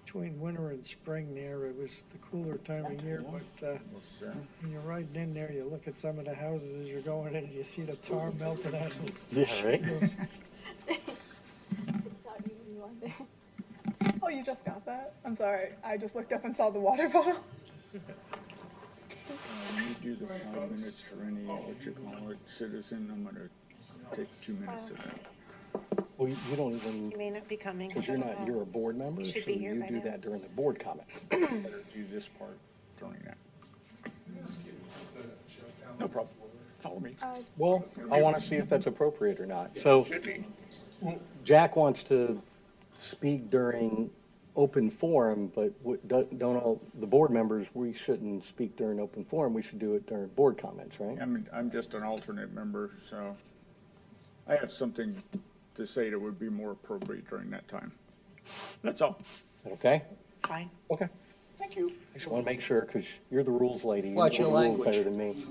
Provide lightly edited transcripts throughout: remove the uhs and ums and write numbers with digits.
between winter and spring there, it was the cooler time of year, but when you're riding in there, you look at some of the houses as you're going in, you see the tar melted out of them. Yeah, right? Oh, you just got that? I'm sorry. I just looked up and saw the water bottle. You do the 5 minutes for any, what you call it, citizen, I'm gonna take 2 minutes of that. Well, you don't even, You may not be coming. because you're not, you're a board member, You so should be here you by do now. that during the board comment. Better do this part during that. No problem. Follow me. Well, I want to see if that's appropriate or not. So Jack wants to speak during open forum, but don't all, the board members, we shouldn't speak during open forum. We should do it during board comments, right? I'm just an alternate member, so I have something to say that would be more appropriate during that time. That's all. Okay? Fine. Okay. Thank you. I just want to make sure, because you're the rules lady. You Watch know your the rules language. better than me.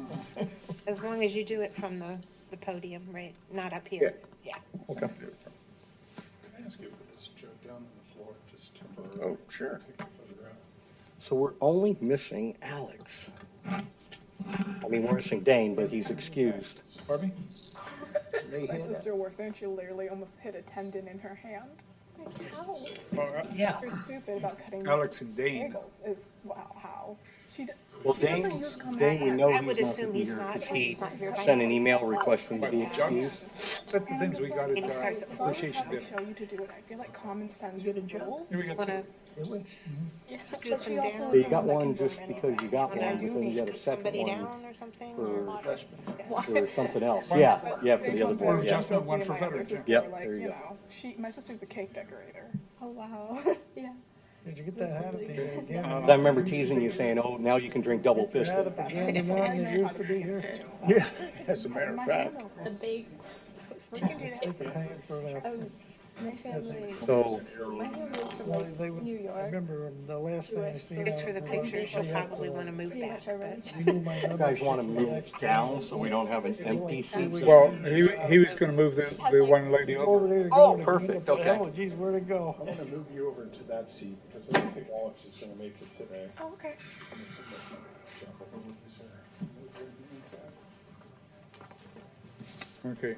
As long as you do it from the podium, right? Not up here. Yeah. Okay. Can I ask you to put this joke down on the floor, just temporarily? Oh, sure. Take a photograph. So we're only missing Alex. I mean, we're missing Dane, but he's excused. Pardon me? They My hear that. sister worked there and she literally almost hit a tendon in her hand. Like, how? Yeah. You're stupid about cutting Alex and Dane. bagels. Is, wow, how? Well, She doesn't Dane, use common Dane, we sense. know I would he's not assume going to be he's here not, because he's he not here by sent now. an email requesting to be excused. That's the things we got And he starts at at As long as appreciation I would dinner. tell you to do it, I feel like common sense You get a job? rules. Here we got Wanna It was. Yeah, scoop but she them also down? is You got someone one that can just learn because you anything. got When one, I but do then you need got a Scoop second somebody one down or something? for, or- for something else. Yeah, yeah, for the other board, yeah. Just one for veterans, yeah. Yep, Like, there you you go. know, my sister's a cake decorator. Oh, wow. Yeah. Did you get that hat at the again? I remember teasing you saying, oh, now you can drink double You had fisted. it again, the one that used to be here? Yeah, as a matter of fact. The bake. We can do that. Take a hand for that. My family, So, my family is from Well, like they would- New I York. remember the last thing I seen. It's for the picture, she'll probably want to move Pretty back. much everyone. you guys want to move down so we don't have an empty seat? Well, he was gonna move the one lady over. Over there. to Oh, go to perfect, pick up the okay. hell, Geez, where'd it go? I'm gonna move you over into that seat, because I don't think Alex is gonna make it today. Oh, okay. I'm gonna sit back and jump over with you, sir. Okay.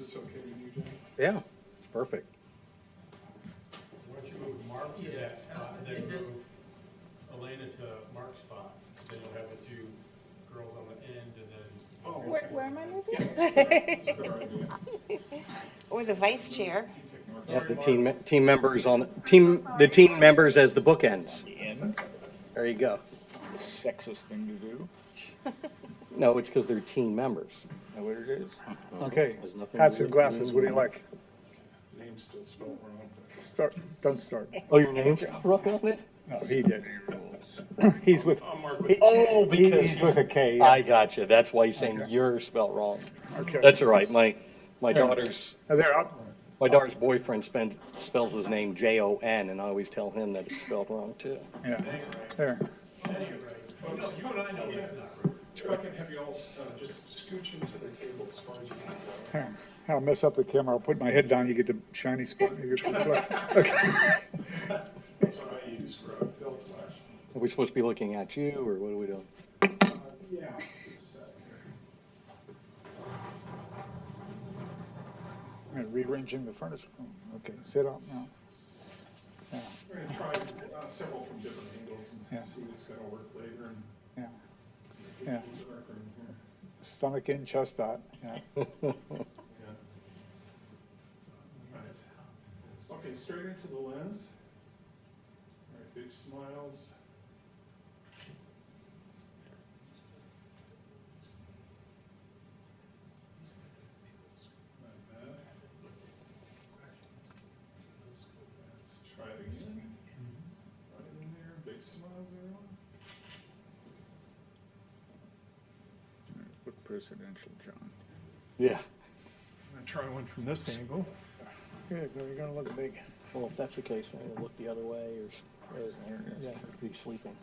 Is this okay with you, Jay? Yeah, perfect. Why don't you move Mark to that spot, and then move Elena to Mark's spot? Then you'll have the two girls on the end, and then. Where am I moving? Or the vice chair. Have the team members on, the team members as the bookends. There you go. Sexist thing to do. No, it's because they're team members. Is that what it is? Okay, Has nothing to hats do and with glasses, what do you like? Name's still spelled wrong, but Start, don't start. Oh, your name's wrong on it? No, he did. He's with, Oh, because he's with a K, yeah. I got you. That's why he's saying you're spelled wrong. Okay. That's all right. My daughter's There, boyfriend spells his name Jon, and I always tell him that it's spelled wrong too. yeah, there. Folks, you and I know it's not right. if I can have you all just scooch into the table as far as you can. Here, I'll mess up the camera, I'll put my head down, you get the shiny spot. You get the flush. Okay. That's what I use for a fill flash. Are we supposed to be looking at you, or what are we doing? Yeah. just, here. Rearranging the furniture. Okay, sit up now. Yeah, We're gonna try several from different angles Yeah. and see what's gonna work later and. yeah, yeah. Stomach in, chest out, yeah. Right. Okay, straight into the lens. All right, big smiles. Not bad. Let's try it again. Right in there, big smiles, everyone. Look presidential, John. Yeah. I'm gonna try one from this angle. Good, you're gonna look big. Well, if that's the case, then we'll look the other way, or yeah, be sleeping.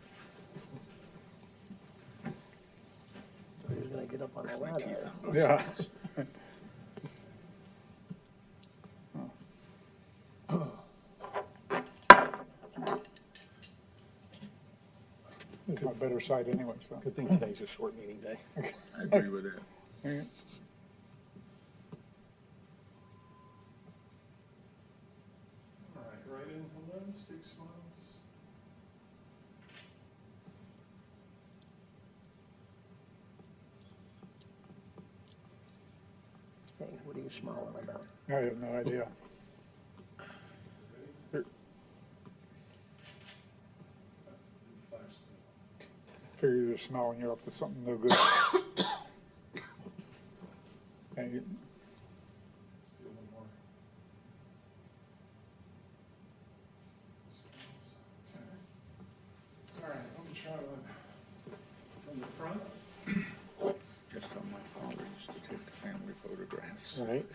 He's gonna get up on the ladder. Yeah. It's my better side anyway, so. Good thing today's a short meeting day. I agree with that. Yeah. All right, right into lens, big smiles. Hey, what are you smiling about? I have no idea. Figure you're smiling, you're up to something no good. And you- Let's do one more. Okay. All right, let me try one from the front. Just on my father used to take the family photographs. All right.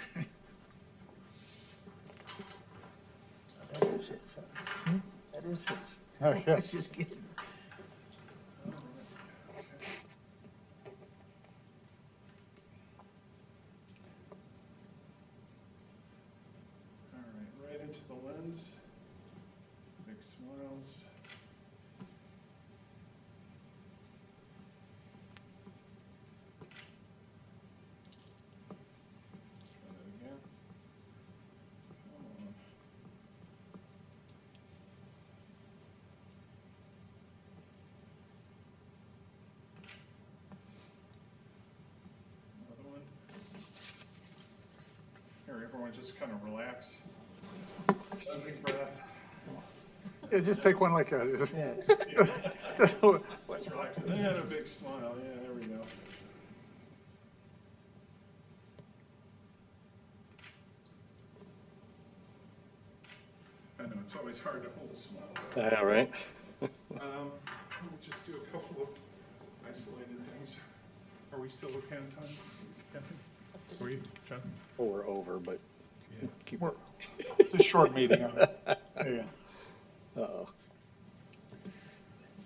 That is it, son. That is it. Okay. Just kidding. All right, right into the lens. Big smiles. Try that again. Come on. Another one. Here, everyone just kind of relax. Take a breath. Yeah, just take one like that. Just- Yeah. Let's relax. And a big smile. Yeah, there we go. I know, it's always hard to hold a smile. All right. We'll just do a couple of isolated things. Are we still okay on time, Kathy? Are we, John? Well, we're over, but keep. We're- It's a short meeting. There you Uh-oh.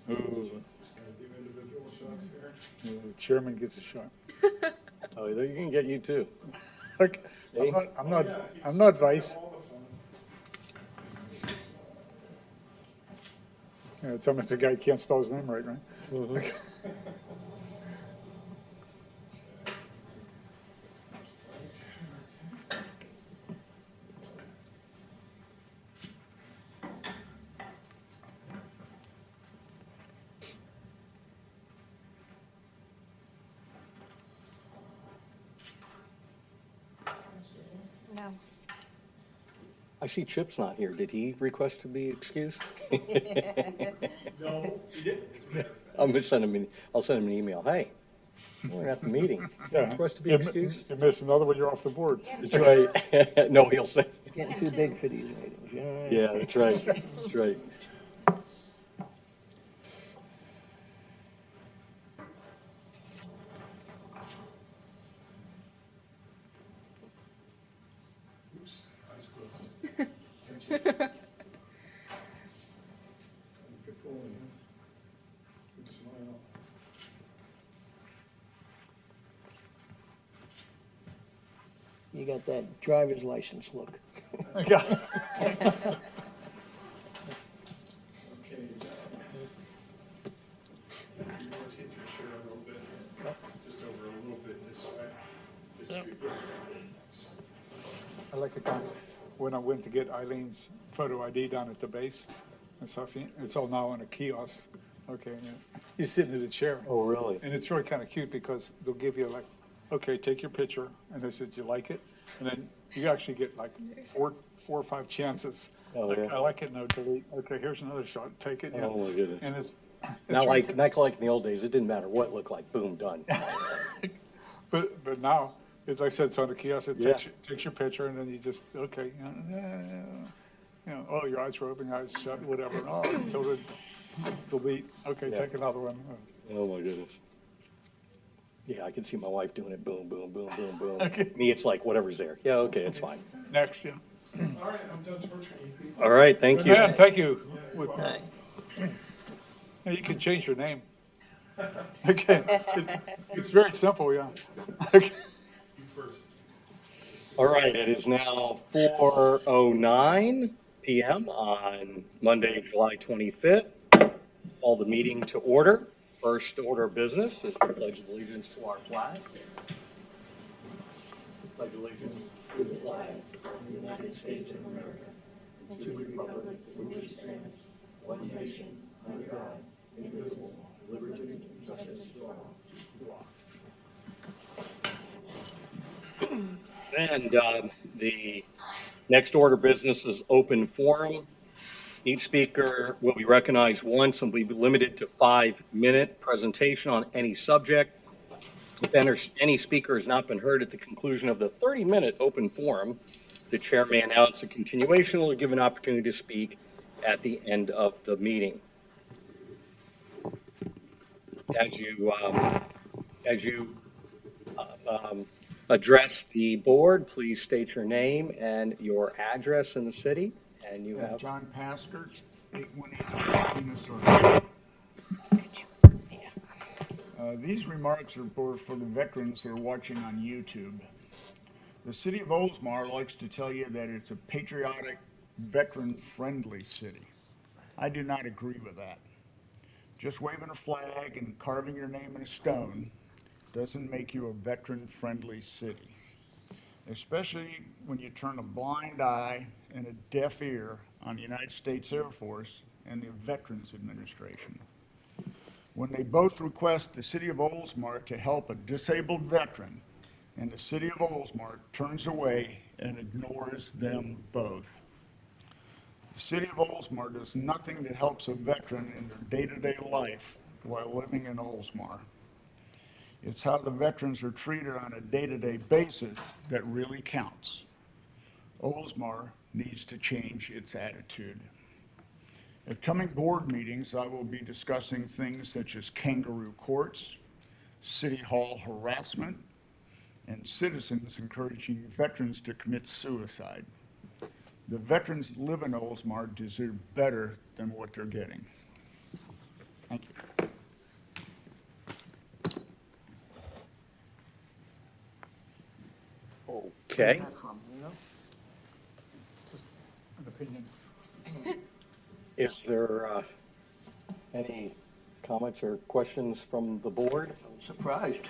go. Ooh, Do individual shots here. the chairman gets a shot. Oh, they're gonna get you too. Okay, Hey. I'm not vice. All the fun. Yeah, tell me it's a guy who can't spell his name right, right? Mhm. No. I see Chip's not here. Did he request to be excused? No, you didn't. I'll send him an email. Hey, we're at the meeting. Yeah. Request to be You excused? you miss another one, you're off the board. That's right. No, he'll say, Getting too big for these meetings, you know? yeah, that's right. That's right. Oops, eyes closed. Good pulling, huh? Good smile. You got that driver's license look. Okay. Okay, you got it. If you rotate your chair a little bit, just over a little bit this way. Just I like the kind, when I went to get Eileen's photo ID down at the base and stuff, it's all now in a kiosk. Okay, and you're sitting in a chair. Oh, really? And it's really kind of cute because they'll give you like, okay, take your picture, and they said, you like it? And then you actually get like four or five chances. Oh, Like, yeah. I like it, no, delete. Okay, here's another shot, take it. Oh, my goodness. And it's Not really- like in the old days. It didn't matter what it looked like. Boom, done. But now, it's like I said, it's on the kiosk, it Yeah. takes your picture, and then you just, okay, oh, your eyes were open, your eyes shut, whatever. Oh, it's tilted, delete, okay, Yeah. take another one. Oh, my goodness. Yeah, I can see my wife doing it. Boom, boom, boom, boom, boom. Okay. Me, it's like whatever's there. Yeah, okay, it's fine. Next, yeah. All right, I'm done torturing you people. All right, thank you. Yeah, thank you. With- Right. Yeah, you can change your name. Okay, it's very simple, yeah. Okay. All right, it is now 4:09 PM on Monday, July 25th. Call the meeting to order. First order of business is the pledge of allegiance to our flag. Pledge allegiance to the flag of the United States of America and to the republic for which it stands, one nation, under God, indivisible, with liberty and justice for all. And the next order of business is open forum. Each speaker will be recognized once and will be limited to 5-minute presentation on any subject. If any speaker has not been heard at the conclusion of the 30-minute open forum, the chair may announce a continuation or give an opportunity to speak at the end of the meeting. As you address the board, please state your name and your address in the city. And you have John Paskert, 818 Minnesota. These remarks are for the veterans that are watching on YouTube. The city of Oldsmar likes to tell you that it's a patriotic, veteran-friendly city. I do not agree with that. Just waving a flag and carving your name in a stone doesn't make you a veteran-friendly city, especially when you turn a blind eye and a deaf ear on the United States Air Force and the Veterans Administration. When they both request the city of Oldsmar to help a disabled veteran, and the city of Oldsmar turns away and ignores them both. The city of Oldsmar does nothing that helps a veteran in their day-to-day life while living in Oldsmar. It's how the veterans are treated on a day-to-day basis that really counts. Oldsmar needs to change its attitude. At coming board meetings, I will be discussing things such as kangaroo courts, city hall harassment, and citizens encouraging veterans to commit suicide. The veterans who live in Oldsmar deserve better than what they're getting. Thank you. okay. From, you know? Just an opinion. Is there any comments or questions from the board? I'm surprised.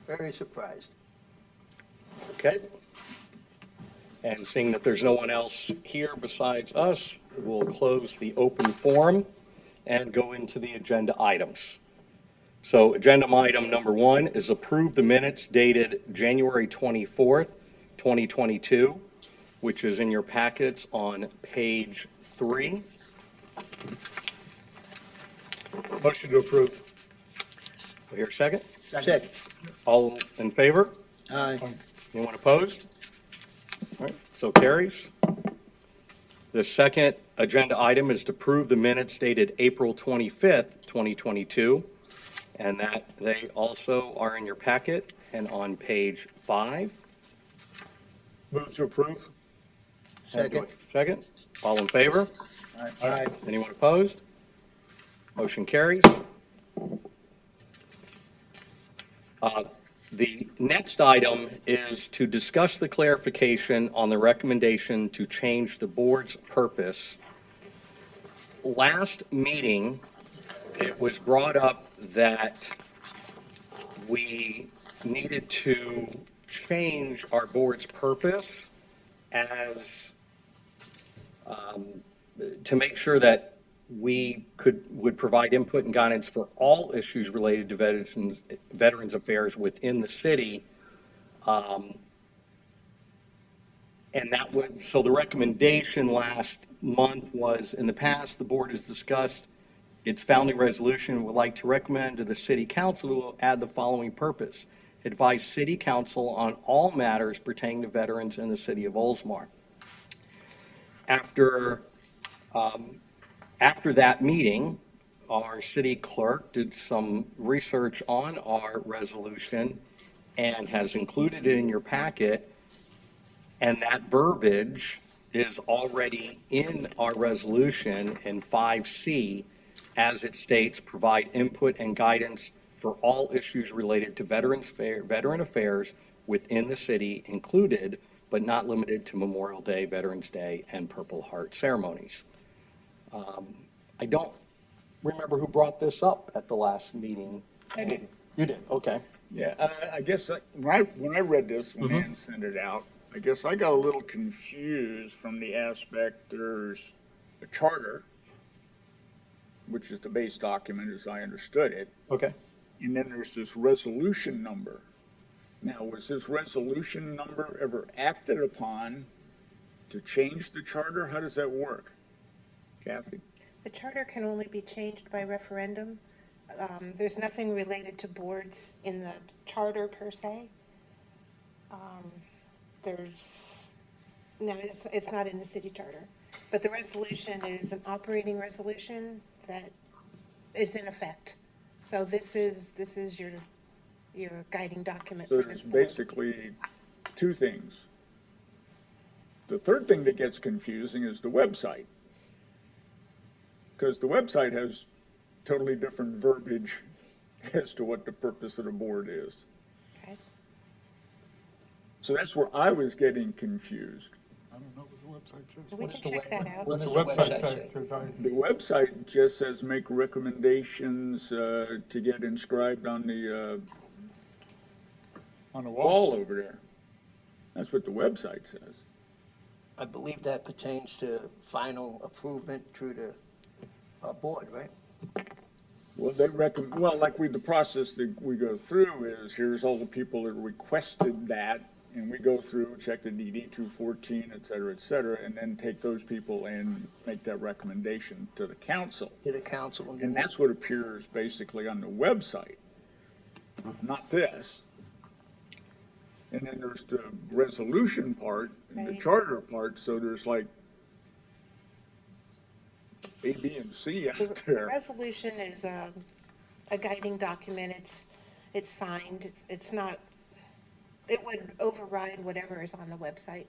Very surprised. Okay. And seeing that there's no one else here besides us, we'll close the open forum and go into the agenda items. So agenda item number 1 is approve the minutes dated January 24th, 2022, which is in your packets on page 3. Motion to approve. Do I hear a second? Second. All in favor? Aye. Anyone opposed? All right, so carries. The second agenda item is to approve the minutes dated April 25th, 2022, and that they also are in your packet and on page 5. Move to approve. Second. Second. All in favor? Aye. Anyone opposed? Motion carries. The next item is to discuss the clarification on the recommendation to change the board's purpose. Last meeting, it was brought up that we needed to change our board's purpose as to make sure that we would provide input and guidance for all issues related to veterans affairs within the city. And that would, so the recommendation last month was, in the past, the board has discussed its founding resolution would like to recommend to the city council to add the following purpose: advise city council on all matters pertaining to veterans in the city of Oldsmar. After that meeting, our city clerk did some research on our resolution and has included it in your packet, and that verbiage is already in our resolution in 5C, as it states, provide input and guidance for all issues related to veteran affairs within the city, included but not limited to Memorial Day, Veterans Day, and Purple Heart ceremonies. I don't remember who brought this up at the last meeting. I did. You did, okay. Yeah, I guess when I read this, when Ann sent it out, I guess I got a little confused from the aspect there's a charter, which is the base document as I understood it, Okay. and then there's this resolution number. Now, was this resolution number ever acted upon to change the charter? How does that work? Kathy? The charter can only be changed by referendum. There's nothing related to boards in the charter per se. It's not in the city charter. But the resolution is an operating resolution that is in effect. So this is your guiding document So for this there's board. basically two things. The third thing that gets confusing is the website. Because the website has totally different verbiage as to what the purpose of the board is. Okay. So that's where I was getting confused. I don't know what the website says. We can check that out. What's the What does website the say? website say? 'Cause I, The website just says make recommendations to get inscribed on the on the wall. wall over there. That's what the website says. I believe that pertains to final approval through the board, right? Well, the process that we go through is, here's all the people that requested that, and we go through, check the DD 214, et cetera, and then take those people and make that recommendation to the council. To the council. And that's what appears basically on the website, not this. And then there's the resolution part and the Right. charter part, so there's like A, B, and C out The there. resolution is a guiding document. It's signed. It's not, it would override whatever is on the website.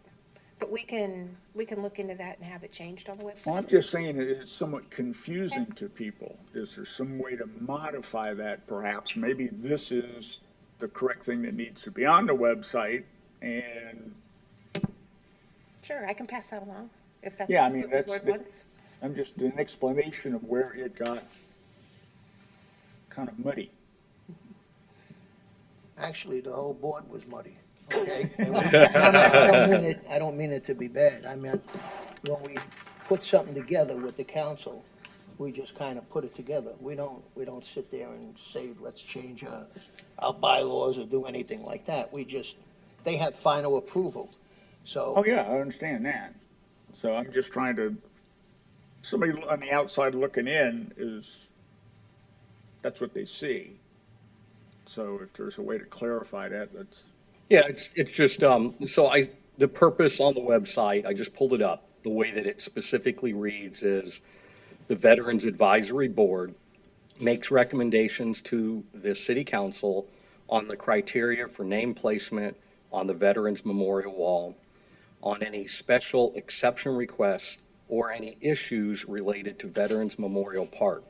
But we can look into that and have it changed on the Well, website. I'm just saying it is somewhat confusing to people. Is there some way to modify that perhaps? Maybe this is the correct thing that needs to be on the website, and Sure, I can pass that along if that's Yeah, I mean, what the that's board the- wants. I'm just an explanation of where it got kind of muddy. Actually, the whole board was muddy, okay? No, I don't mean it to be bad. I meant, when we put something together with the council, we just kind of put it together. We don't sit there and say, let's change our bylaws or do anything like that. They had final approval, so. Oh, yeah, I understand that. So I'm just trying to, somebody on the outside looking in that's what they see. So if there's a way to clarify that, that's. Yeah, it's just, the purpose on the website, I just pulled it up. The way that it specifically reads is, the Veterans Advisory Board makes recommendations to the city council on the criteria for name placement on the Veterans Memorial Wall, on any special exception requests or any issues related to Veterans Memorial Park.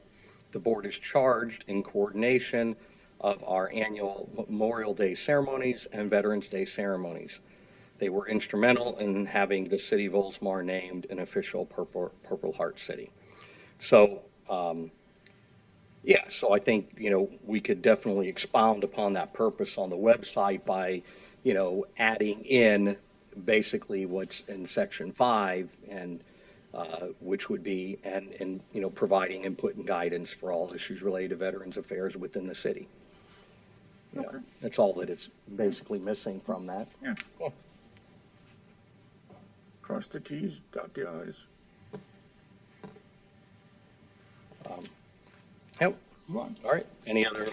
The board is charged in coordination of our annual Memorial Day ceremonies and Veterans Day ceremonies. They were instrumental in having the city of Oldsmar named an official Purple Heart City. So, so I think, we could definitely expound upon that purpose on the website by, adding in basically what's in section 5 and, which would be, and providing input and guidance for all issues related to Veterans Affairs within the city. Okay. That's all that it's basically missing from that. Yeah. Cross the T's, dot the I's. Yep. Come on. All right. Any other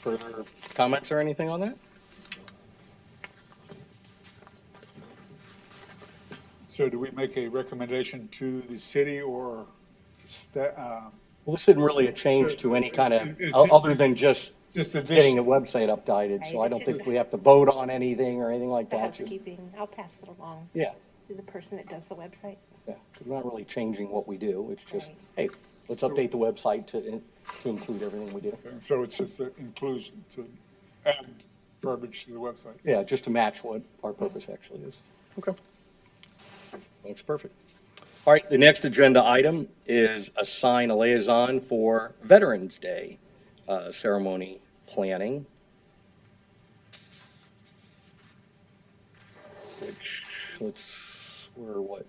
further comments or anything on that? So do we make a recommendation to the city or Well, this isn't really a change to any kind of, It's- other than just just the getting the website updated, so I don't think we have to vote on anything or anything like The that. housekeeping, I'll pass it along Yeah, to the person that does the website. yeah, 'cause we're not really changing what we do, it's just, Right. hey, let's update the website to include everything we do. So it's just an inclusion to add verbiage to the website? Yeah, just to match what our purpose actually is. Okay. That's perfect. All right, the next agenda item is assign a liaison for Veterans Day ceremony planning. Which, we're what?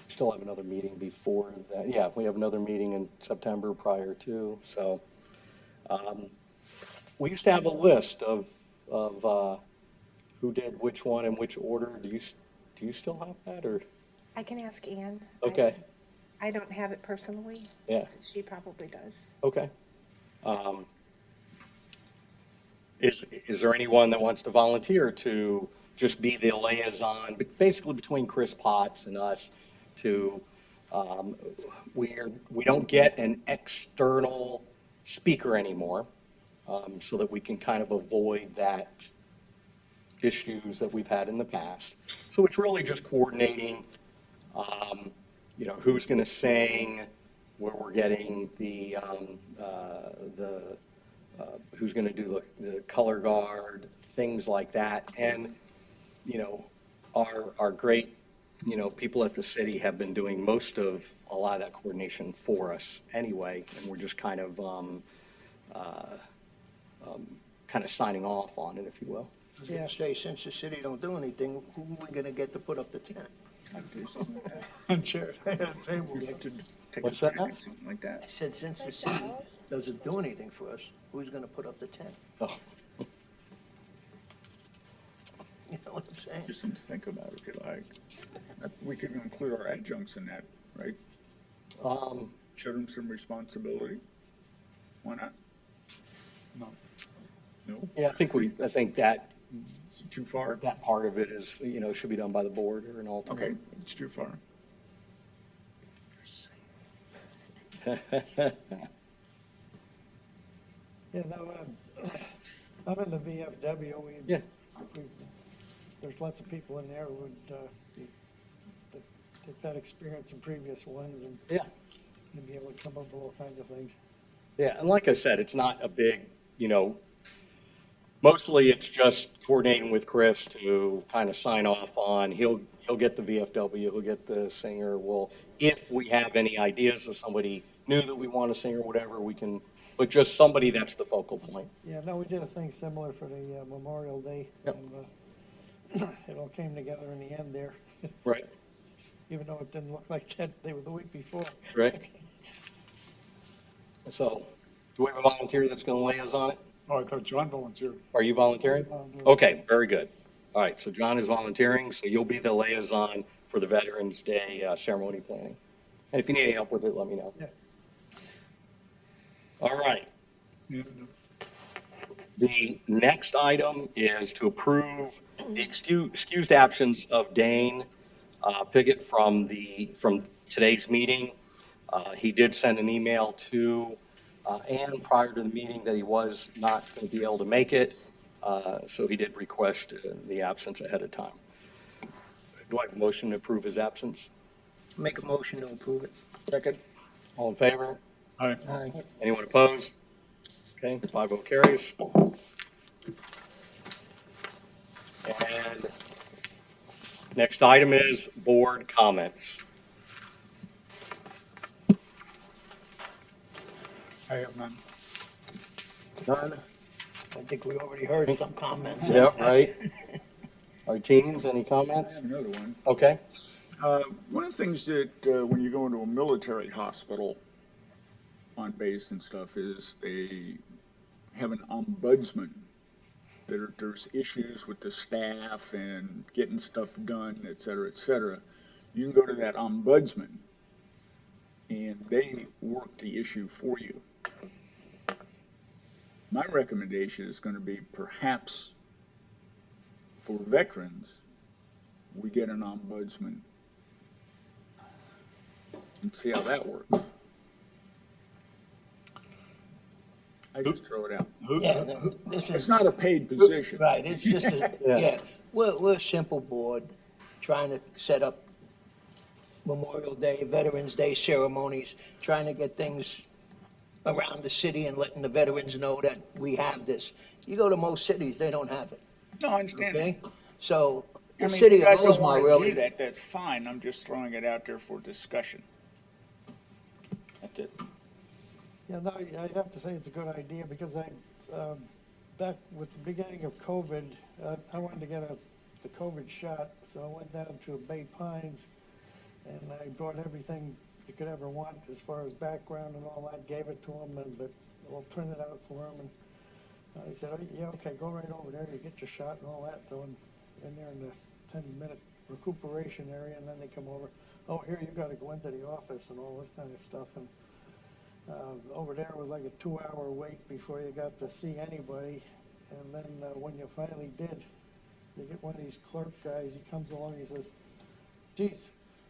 Still have another meeting before that. Yeah, we have another meeting in September prior to, so. We used to have a list of who did which one in which order. Do you still have that, or? I can ask Ann. Okay, I don't have it personally. yeah, She probably does. okay. Is there anyone that wants to volunteer to just be the liaison, but basically between Chris Potts and us to, we don't get an external speaker anymore, so that we can kind of avoid that issues that we've had in the past. So it's really just coordinating, who's going to sing, where we're getting who's going to do the color guard, things like that. And, our great, people at the city have been doing most of a lot of that coordination for us anyway. And we're just kind of signing off on it, if you will. I was gonna say, since the city don't do anything, who are we gonna get to put up the tent? And chairs, tables. What's that now? Something like that. I said, since the city doesn't do anything for us, who's gonna put up the tent? Oh, You know what I'm saying? Just something to think about if you like. We could include our adjuncts in that, right? Show them some responsibility. Why not? No. No? yeah, I think that Is it too far? that part of it is, should be done by the board or an alternate. Okay, it's too far. Yeah, no, I'm in the VFW. Yeah. There's lots of people in there who would, they've had experience in previous ones and Yeah. be able to come up with all kinds of things. Yeah, and like I said, it's not a big, mostly it's just coordinating with Chris to kind of sign off on. He'll get the VFW, he'll get the singer. Well, if we have any ideas of somebody new that we want to sing or whatever, we can, but just somebody that's the focal point. Yeah, no, we did a thing similar for the Memorial Day. Yep. And it all came together in the end there, Right. even though it didn't look like that, they were the week before. Right. So, do we have a volunteer that's going to lay us on it? Oh, I thought John volunteered. Are you volunteering? Okay, very good. All right, so John is volunteering, so you'll be the liaison for the Veterans Day ceremony planning. And if you need any help with it, let me know. Yeah. All right. Yeah, The next item is to approve the excused absence of Dane Piggott from today's meeting. He did send an email to Ann prior to the meeting that he was not going to be able to make it, so he did request the absence ahead of time. Do I have a motion to approve his absence? Make a motion to approve it. Second. All in favor? Aye. Aye. Anyone opposed? Okay, 5-0 carries. And next item is board comments. I have none. None? I think we already heard some comments. Yeah, right. Our teams, any I comments? have another one. Okay. One of the things that, when you go into a military hospital on base and stuff, is they have an ombudsman. There's issues with the staff and getting stuff done, et cetera, et cetera. You can go to that ombudsman and they work the issue for you. My recommendation is going to be perhaps for veterans, we get an ombudsman and see how that works. I just throw it out. Yeah, no, this It's is, not a paid position. right, it's just, Yeah. yeah, we're a simple board trying to set up Memorial Day, Veterans Day ceremonies, trying to get things around the city and letting the veterans know that we have this. You go to most cities, they don't have it. No, I understand. Okay, so I The mean, city if you of guys don't Oldsmar wanna really, do that, that's fine, I'm just throwing it out there for discussion. That's it. Yeah, no, I'd have to say it's a good idea because back with the beginning of COVID, I wanted to get the COVID shot, so I went down to Bay Pines and I brought everything you could ever want as far as background and all that, gave it to them and, but we'll print it out for them and he said, oh, yeah, okay, go right over there, you get your shot and all that, so in there in the 10-minute recuperation area and then they come over, oh, here, you gotta go into the office and all this kind of stuff and over there was like a 2-hour wait before you got to see anybody. And then when you finally did, you get one of these clerk guys, he comes along, he says, geez,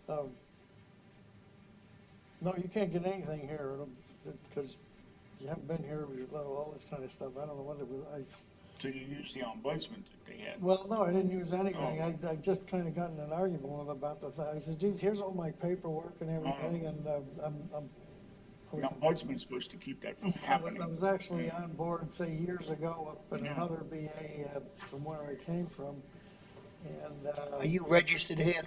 no, you can't get anything here because you haven't been here, all this kind of stuff. I don't know what it was. So you use the ombudsman that they had. Well, no, I didn't use anything. Oh. I just kind of got in an argument with him about the fact. I said, geez, here's all my paperwork and everything, and The ombudsman's supposed to keep that from happening. I was actually on board, say, years ago up in Yeah. another VA from where I came from. And, are you registered here?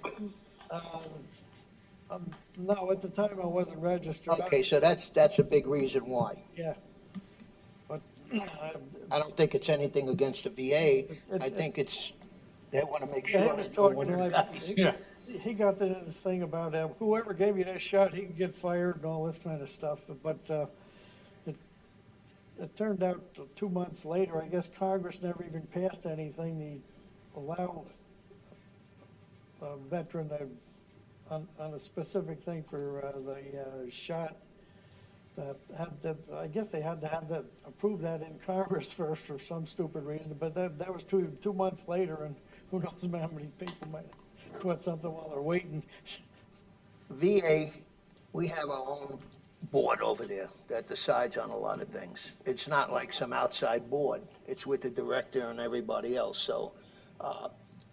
no, at the time I wasn't registered. Okay, so that's a big reason why. Yeah. But I don't think it's anything against the VA. I think it's, they want to make sure. he was they're doing talking their like, jobs. Yeah. he got this thing about whoever gave you this shot, he can get fired and all this kind of stuff. But it turned out 2 months later, I guess Congress never even passed anything to allow a veteran on a specific thing for the shot. I guess they had to have that approve that in Congress first for some stupid reason. But that was 2 months later, and who knows how many people might put something while they're waiting. VA, we have our own board over there that decides on a lot of things. It's not like some outside board. It's with the director and everybody else. So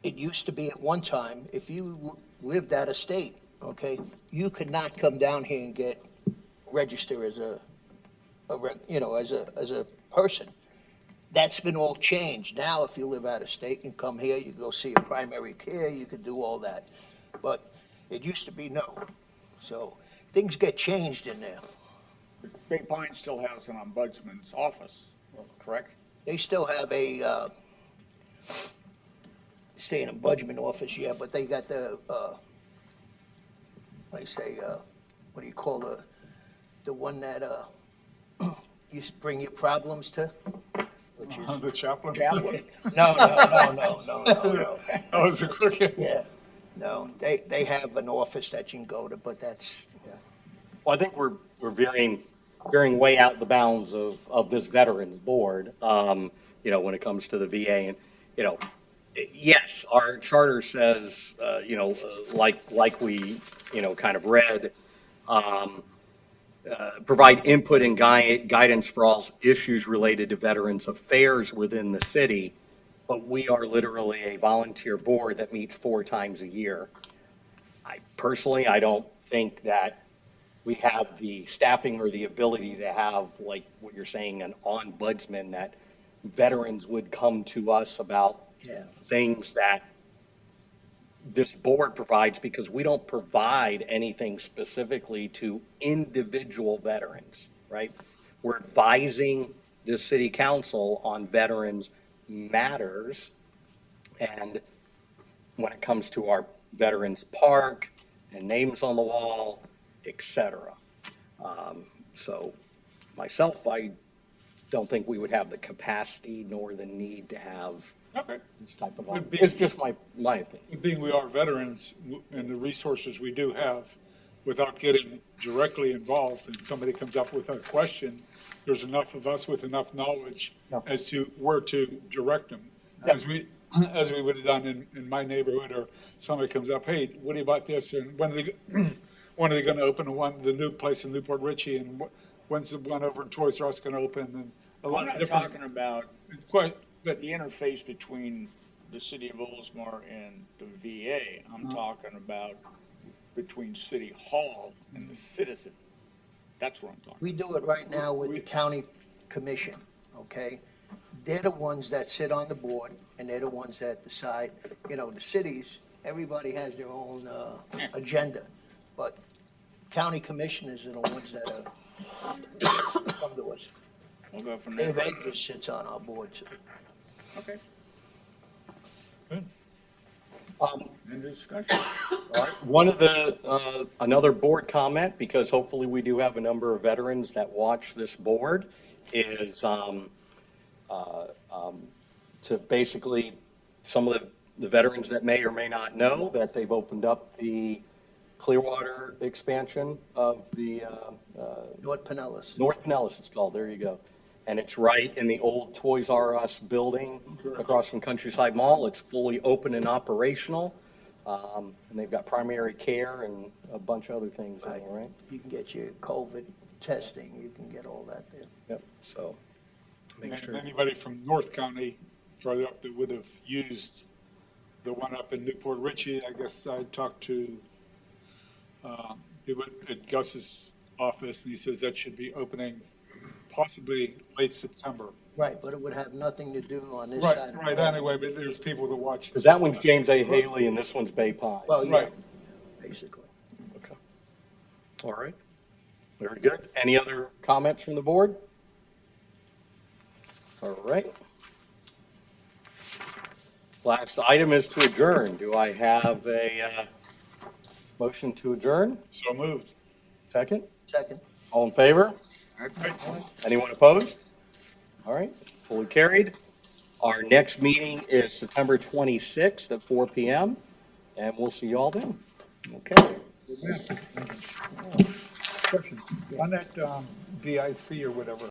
it used to be at one time, if you lived out of state, okay, you could not come down here and get registered as as a person. That's been all changed. Now, if you live out of state and come here, you go see a primary care, you could do all that. But it used to be no. So things get changed in there. Bay Pine still has an ombudsman's office, correct? They still have a, say an ombudsman office, yeah, but they got the, what do you call the one that, you bring your problems to? Which is The chaplain? chaplain? No. Oh, it's a crooked. Yeah, no, they have an office that you can go to, but that's, yeah. Well, I think we're veering way out the bounds of this Veterans Board, when it comes to the VA. And, yes, our charter says, like we, kind of read, provide input and guidance for all issues related to veterans affairs within the city, but we are literally a volunteer board that meets 4 times a year. I don't think that we have the staffing or the ability to have, like what you're saying, an ombudsman that veterans would come to us about things that this board provides, because we don't provide anything specifically to individual veterans, right? We're advising the city council on veterans matters. And when it comes to our veterans park and names on the wall, etc. So myself, I don't think we would have the capacity nor the need to have this type of, it's just my opinion. Being we are veterans and the resources we do have, without getting directly involved, and somebody comes up with a question, there's enough of us with enough knowledge as to where to direct them. As we would have done in my neighborhood, or somebody comes up, hey, what do you about this? And when are they going to open the new place in Newport Richie? And when's the one over in Toys R Us going to open? And a lot I'm of not different. talking about But the interface between the city of Oldsmar and the VA. I'm talking about between City Hall and the citizen. That's what I'm talking We do it right now with the county commission, okay? they're the ones that sit on the board, and they're the ones that decide, the cities, everybody has their own, agenda. But county commissioners are the ones that come to us. We'll go from there. Dave Akers sits on our board, so. Okay. Good. End of discussion. All right, one of the, another board comment, because hopefully we do have a number of veterans that watch this board, is to basically, some of the veterans that may or may not know that they've opened up the Clearwater expansion of the North Pinellas. North Pinellas, it's called, there you go. And it's right in the old Toys R Us building across from Countryside Mall. It's fully open and operational. And they've got primary care and a bunch of other things in there, right? You can get your COVID testing, you can get all that there. Yep, so make And sure. anybody from North County further up that would have used the one up in Newport Richie, I guess I talked to, they went at Gus's office, and he says that should be opening possibly late September. Right, but it would have nothing to do on this Right, side. of the right, road. anyway, but there's people that watch. Because that one's James A. Haley and this one's Bay Pine. Well, yeah, Right. basically. Okay. All right. Very good. Any other comments from the board? All right. Last item is to adjourn. Do I have a motion to adjourn? So moved. Second? Second. All in favor? Anyone opposed? All right, fully carried. Our next meeting is September 26th at 4 PM, and we'll see you all then. Okay. Question. On that DIC or whatever,